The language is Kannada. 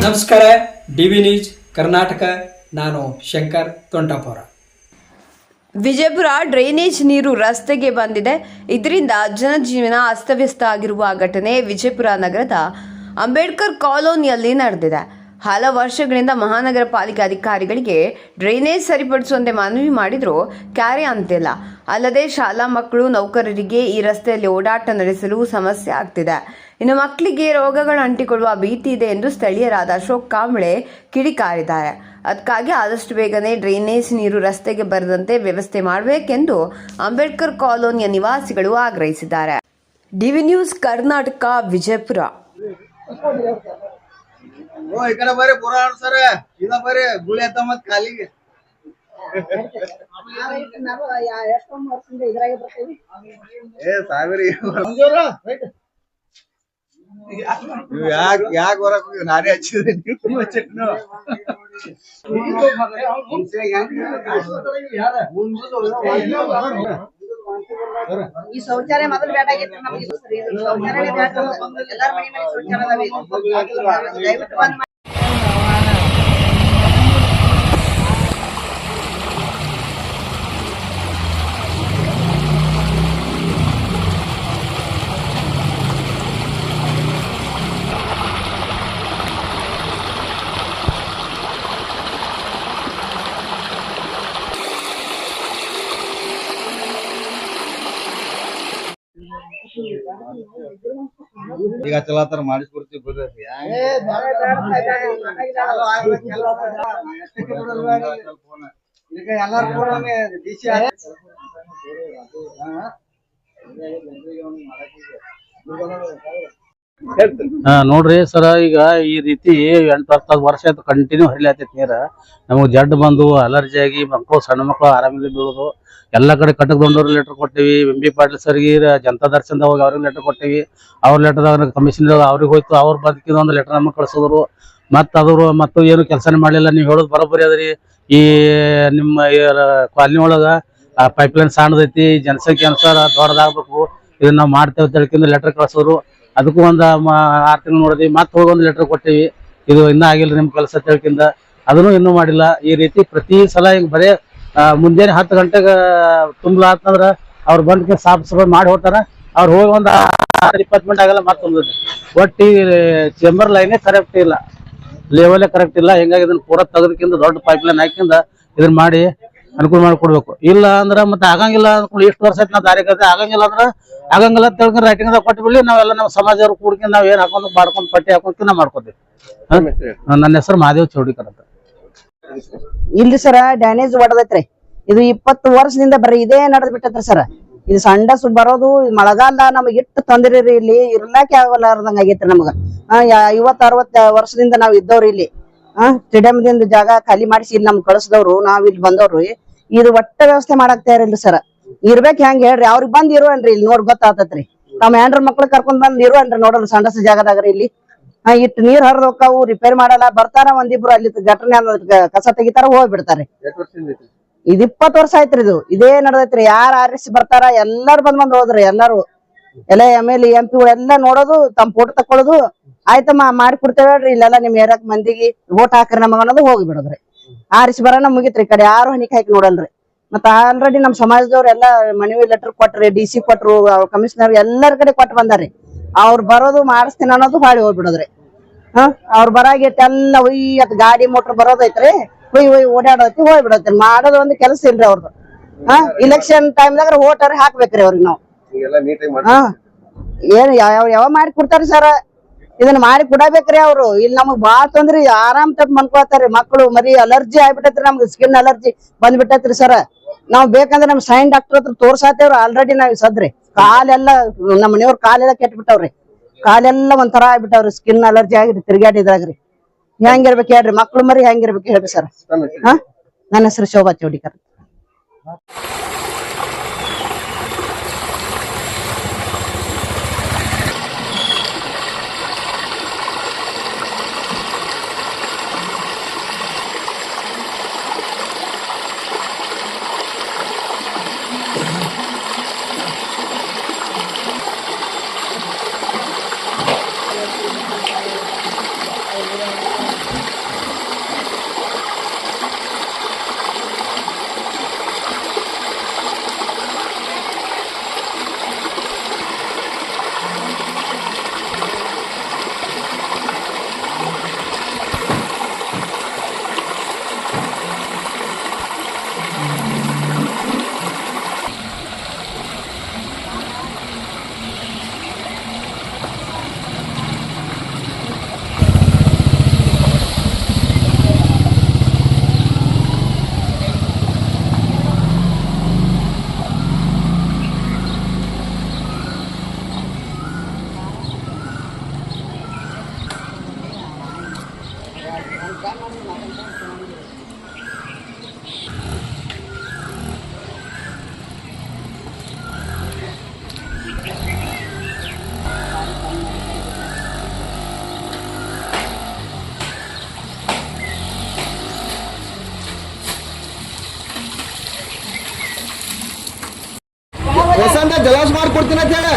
ನಮಸ್ಕಾರ. DV news Karnataka. ನಾನು ಶಂಕರ್ ತೊಂಟಾಪುರ. ವಿಜಯಪುರ ಡ್ರೈನೇಜ್ ನೀರು ರಸ್ತೆಗೆ ಬಂದಿದೆ. ಇದರಿಂದ ಜನಜೀವನ ಅಸ್ತವ್ಯಸ್ತ ಆಗಿರುವ ಘಟನೆ ವಿಜಯಪುರ ನಗರದ ಅಂಬೇಡ್ಕರ್ ಕಾಲೋನಿಯಲ್ಲಿ ನಡೆದಿದೆ. ಹಲವು ವರ್ಷಗಳಿಂದ ಮಹಾನಗರ ಪಾಲಿಕೆ ಅಧಿಕಾರಿಗಳಿಗೆ ಡ್ರೈನೇಜ್ ಸರಿಪಡಿಸುವಂತೆ ಮನವಿ ಮಾಡಿದರೂ ಕಾರ್ಯ ಅಂತಿಲ್ಲ. ಅಲ್ಲದೆ ಶಾಲಾ ಮಕ್ಕಳು, ನೌಕರರಿಗೆ ಈ ರಸ್ತೆಯಲ್ಲಿ ಓಡಾಟ ನಡೆಸಲು ಸಮಸ್ಯೆ ಆಗ್ತಿದೆ. ಇನ್ನು ಮಕ್ಕಳಿಗೆ ರೋಗಗಳು ಅಂಟಿಕೊಳ್ಳುವ ಭೀತಿ ಇದೆ ಎಂದು ಸ್ಥಳೀಯರಾದ ಅಶೋಕ್ ಕಾಂಬ್ಳೆ ಕಿಡಿಕಾರಿದ್ದಾರೆ. ಅದಕ್ಕಾಗಿ ಆದಷ್ಟು ಬೇಗನೆ ಡ್ರೈನೇಜ್ ನೀರು ರಸ್ತೆಗೆ ಬರದಂತೆ ವ್ಯವಸ್ಥೆ ಮಾಡಬೇಕೆಂದು ಅಂಬೇಡ್ಕರ್ ಕಾಲೋನಿಯ ನಿವಾಸಿಗಳು ಆಗ್ರಹಿಸಿದ್ದಾರೆ. DV news Karnataka, Vijayapura. इकडे बरे पुराण सर इथं बरे गुळ्यात मत खाली ಸಾವಿರ ಯಾಕೆ ಹೊರಕ್ ನಾನೇ ಹಚ್ಚಿದ್ರೆ ಈ ಶೌಚಾಲಯ ಮೊದಲು ಬೇಡಾಗಿತ್ತು ನಮಗೆ. ಶೌಚಾಲಯ ಎಲ್ಲಾರ ಮನೆ ಮನೆ ಶೌಚಾಲಯ ದಯವಿಟ್ಟು ಬಂದ್ ಈಗ ಚಲಾತರ ಮಾಡಿಸ್ಕೊಡ್ತೀವಿ ಬರ್ರಿ. ಈಗ ಎಲ್ಲಾರು ನೋಡ್ರಿ ಸರ, ಈಗ ಈ ರೀತಿ 8-10 ವರ್ಷ ಆಯ್ತು ಕಂಟಿನ್ಯೂ ಹರಿಲಾತೈತಿ ನೀರ. ನಮಗ್ ಜಡ್ ಬಂದು ಅಲರ್ಜಿ ಆಗಿ ಮಕ್ಕಳು, ಸಣ್ಣ ಮಕ್ಕಳು ಆರಾಮಿಲ್ಲ ಬೀಳುದು. ಎಲ್ಲಾ ಕಡೆ ಕಟಕದೊಂಡವ್ರ ಲೆಟರ್ ಕೊಟ್ಟಿವಿ, MB ಪಾಟೀಲ್ ಸರ್ಗಿ ಜನತಾ ದರ್ಶನದಾಗ ಹೋಗಿ ಅವ್ರಿಗೆ ಲೆಟರ್ ಕೊಟ್ಟಿವಿ. ಅವ್ರ ಲೆಟರ್ದಾಗ ಕಮಿಷನ್ ಅವ್ರಿಗೆ ಹೋಯ್ತು, ಅವ್ರು ಬದುಕಿದ ಒಂದು ಲೆಟರ್ ನಮಗೆ ಕಳ್ಸಿದ್ರು. ಮತ್ತು ಏನು ಕೆಲಸನೇ ಮಾಡ್ಲಿಲ್ಲ. ನೀವು ಹೇಳೋದು ಬರೋಬ್ಬರಿ ಅದ್ರಿ. ಈ ನಿಮ್ಮ ಕಾಲನಿ ಒಳಗ ಪೈಪ್ಲೈನ್ ಸಣ್ಣದೈತಿ, ಜನಸಂಖ್ಯೆ ಅನುಸಾರ ದೊಡ್ಡದಾಗಬೇಕು, ಇದನ್ನ ನಾವು ಮಾಡ್ತೇವೆ ತಿಳ್ಕೊಂಡು ಲೆಟರ್ ಕಳ್ಸಿದ್ರು. ಅದಕ್ಕೂ ಒಂದು 6 ತಿಂಗಳು ನೋಡಿದ್ವಿ. ಮತ್ತೆ ಹೋಗಿ ಒಂದು ಲೆಟರ್ ಕೊಟ್ಟಿವಿ, ಇದು ಇನ್ನೂ ಆಗಿಲ್ಲ ನಿಮ್ಮ ಕೆಲಸ ತಿಳ್ಕಿಂದ, ಅದನ್ನು ಇನ್ನೂ ಮಾಡಿಲ್ಲ. ಈ ರೀತಿ ಪ್ರತಿ ಸಲ ಹಿಂಗೆ ಬರೇ ಮುಂಜಾನೆ 10 ಗಂಟೆಗೆ ತುಂಬಲಾತಂದ್ರೆ ಅವ್ರು ಬಂದು ಸಾಫ್ ಸಫಾಯಿ ಮಾಡಿ ಹೋಗ್ತಾರ. ಅವ್ರು ಹೋಗಿ ಒಂದು 20 ಮಿನಿಟ್ ಆಗಲ್ಲ ಮತ್ತೆ ತುಂಬಿದ್ರಿ. ಒಟ್ಟು ಚೇಂಬರ್ ಲೈನೇ ಕರೆಕ್ಟ್ ಇಲ್ಲ, ಲೆವೆಲೇ ಕರೆಕ್ಟ್ ಇಲ್ಲ. ಹಿಂಗಾಗಿ ಇದನ್ನ ಪೂರ ತೆಗೆದಕ್ಕಿಂತ ದೊಡ್ಡ ಪೈಪ್ಲೈನ್ ಹಾಕಿಂದ ಇದನ್ನ ಮಾಡಿ ಅನುಕೂಲ ಮಾಡಿಕೊಡ್ಬೇಕು. ಇಲ್ಲ ಅಂದ್ರೆ ಮತ್ತೆ ಆಗಂಗಿಲ್ಲ ಅನ್ಕೊಂಡು ಇಷ್ಟು ವರ್ಷ ಆಯ್ತು ನಾವು ದಾರಿ ಕತೆ ಆಗಂಗಿಲ್ಲ ಅಂದ್ರೆ ಆಗಂಗಿಲ್ಲ ತಿಳ್ಕೊಂಡು ರೈಟಿಂಗ್ ಕೊಟ್ಟು ಬಿಡ್ಲಿ. ನಾವೆಲ್ಲ ನಮ್ಮ ಸಮಾಜವ್ರು ಕೂಡ್ಕೊಂಡು ನಾವ್ ಏನ್ ಹಾಕೊಂಡು ಮಾಡ್ಕೊಂಡು ಪಟ್ಟಿ ಹಾಕೊಂಡು ನಾವು ಮಾಡ್ಕೋತೀವಿ. ನನ್ನ ಹೆಸರು ಮಹಾದೇವ್ ಚೌಡಿಕರ್ ಅಂತ. ಇಲ್ರಿ ಸರ, ಡ್ಯಾನೇಜ್ ಹೊಡೆದೈತ್ರಿ. ಇದು 20 ವರ್ಷದಿಂದ ಬರೀ ಇದೇ ನಡೆದ್ ಬಿಟ್ಟೈತ್ರಿ ಸರ. ಇದು ಸಂಡಸ್ ಬರೋದು ಮಳೆಗಾಲ ನಮಗ್ ಇಟ್ಟು ತೊಂದ್ರೆ ರೀ. ಇಲ್ಲಿ ಇರ್ಲಾಕೆ ಆಗಲಾರ್ದಂಗ ಆಗೈತ್ರಿ ನಮಗ. 50-60 ವರ್ಷದಿಂದ ನಾವ್ ಇದ್ದವ್ರಿ ಇಲ್ಲಿ. ಸ್ಟೇಡಿಯಂದಿಂದ ಜಾಗ ಖಾಲಿ ಮಾಡಿಸಿ ಇಲ್ಲಿ ನಮ್ಗೆ ಕಳಿಸಿದವ್ರು, ನಾವ್ ಇಲ್ಲಿ ಬಂದವ್ರು. ಇದು ಒಟ್ಟ ವ್ಯವಸ್ಥೆ ಮಾಡಕ್ ತಯಾರಿಲ್ರಿ ಸರ. ಇರ್ಬೇಕ್ ಹೆಂಗ್ ಹೇಳ್ರಿ? ಅವ್ರಿಗೆ ಬಂದ್ ಇರುವನ್ರಿ, ಇಲ್ಲಿ ನೋಡ್ ಗೊತ್ತಾತತ್ರಿ. ತಮ್ಮ ಹೆಂಡ್ರ ಮಕ್ಳು ಕರ್ಕೊಂಡ್ ಬಂದ್ ಇರುವನ್ರಿ ನೋಡಲ್ ಸಂಡಸ್ ಜಾಗದಾಗ್ರಿ. ಇಲ್ಲಿ ಇಟ್ಟು ನೀರ್ ಹರಿದ್ ಹೋಗ್ತಾವು, ರಿಪೇರ್ ಮಾಡಲ್ಲ. ಬರ್ತಾರ ಒಂದಿಬ್ರು ಅಲ್ಲಿ ಘಟನೆ ಕಸ ತೆಗಿತಾರ, ಹೋಗ್ಬಿಡ್ತಾರೆ. ಇದು 20 ವರ್ಷ ಆಯ್ತ್ರಿ. ಇದು ಇದೇ ನಡ್ದೈತ್ರಿ. ಯಾರು ಆರಿಸಿ ಬರ್ತಾರ ಎಲ್ಲಾರು ಬಂದ್ ಹೋದ್ರಿ. ಎಲ್ಲಾರು ಎಲ್ಲ MLA MP ಎಲ್ಲಾ ನೋಡೋದು, ತಮ್ಮ ಫೋಟೋ ತಕೊಳ್ಳೋದು, ಆಯ್ತಮ್ಮ ಮಾಡಿ ಕೊಡ್ತೇವೆ ಹೇಳ್ರಿ, ಇಲ್ಲೆಲ್ಲ ನಿಮ್ ಏರಿಯಾಕ್ ಮಂದಿಗೆ ವೋಟ್ ಹಾಕ್ರಿ ನಮಗ ಅನ್ನೋದು, ಹೋಗಿ ಬಿಡೋದ್ರಿ. ಆರಿಸಿ ಬರೋಣ ಮುಗಿತ್ರಿ. ಈ ಕಡೆ ಯಾರು ಹಣಿಕೆ ಹಾಕಿ ನೋಡಲ್ರಿ. ಮತ್ತ ಆಲ್ರೆಡಿ ನಮ್ ಸಮಾಜದವ್ರು ಎಲ್ಲಾ ಮನವಿ ಲೆಟರ್ ಕೊಟ್ರಿ, DC ಕೊಟ್ರು, ಕಮಿಷನರ್ ಎಲ್ಲರ ಕಡೆ ಕೊಟ್ಟು ಬಂದಾರಿ. ಅವ್ರು ಬರೋದು ಮಾಡಿಸ್ತೀನಿ ಅನ್ನೋದು ಹಾಳಿ ಹೋಗ್ಬಿಡೋದ್ರಿ. ಅವ್ರು ಬರಾಗಿಟ್ಟು ಎಲ್ಲ ಒಯ್ಯತ್ ಗಾಡಿ ಮೋಟರ್ ಬರೋದೈತ್ರಿ, ಒಯ್ ಓಡಾಡೋತಿ ಹೋಗ್ಬಿಡತ್ರಿ. ಮಾಡೋದು ಒಂದು ಕೆಲಸ ಇಲ್ರಿ ಅವ್ರದ್ದು. ಇಲೆಕ್ಷನ್ ಟೈಮ್ದಾಗ ವೋಟರ್ ಹಾಕ್ಬೇಕ್ರಿ ಅವ್ರಿಗೆ ನಾವು. ಏನ್ ಯಾವ ಮಾಡಿ ಕೊಡ್ತಾರಿ ಸರ? ಇದನ್ನ ಮಾಡಿ ಕೊಡಬೇಕ್ರಿ ಅವ್ರು. ಇಲ್ಲಿ ನಮಗ್ ಬಾಳ್ ತೊಂದ್ರಿ, ಆರಾಮ್ ತಪ್ಪ ಮನ್ಕೋತಾರಿ. ಮಕ್ಕಳು ಮರಿ ಅಲರ್ಜಿ ಆಗ್ಬಿಟ್ಟೈತ್ರಿ, ನಮ್ಗೆ ಸ್ಕಿನ್ ಅಲರ್ಜಿ ಬಂದ್ಬಿಟ್ಟೈತ್ರಿ ಸರ. ನಾವ್ ಬೇಕಂದ್ರೆ ನಮ್ ಸೈನ್ ಡಾಕ್ಟರ್ ಹತ್ರ ತೋರ್ಸಾತೇವ್ರಿ. ಆಲ್ರೆಡಿ ನಾವ್ ಸದ್ರಿ ಕಾಲೆಲ್ಲ ನಮ್ಮ ಮನೆಯವ್ರ ಕಾಲೆಲ್ಲ ಕೆಟ್ಬಿಟ್ಟವ್ರಿ. ಕಾಲೆಲ್ಲ ಒಂಥರ ಆಗ್ಬಿಟ್ಟವ್ರಿ, ಸ್ಕಿನ್ ಅಲರ್ಜಿ ಆಗಿರಿ ತಿರ್ಗಾಡಿದ್ರಾಗ್ರಿ. ಹೆಂಗಿರ್ಬೇಕು ಹೇಳ್ರಿ? ಮಕ್ಳು ಮರಿ ಹೆಂಗಿರ್ಬೇಕು ಹೇಳ್ರಿ ಸರ್? ನನ್ನ ಹೆಸರು ಶೋಭಾ ಚೌಡಿಕರ್. ಅಂದ ಜಲಾಸ್ ಮಾಡ್ಕೊಡ್ತೀನಿ ಅಂತ ಹೇಳ.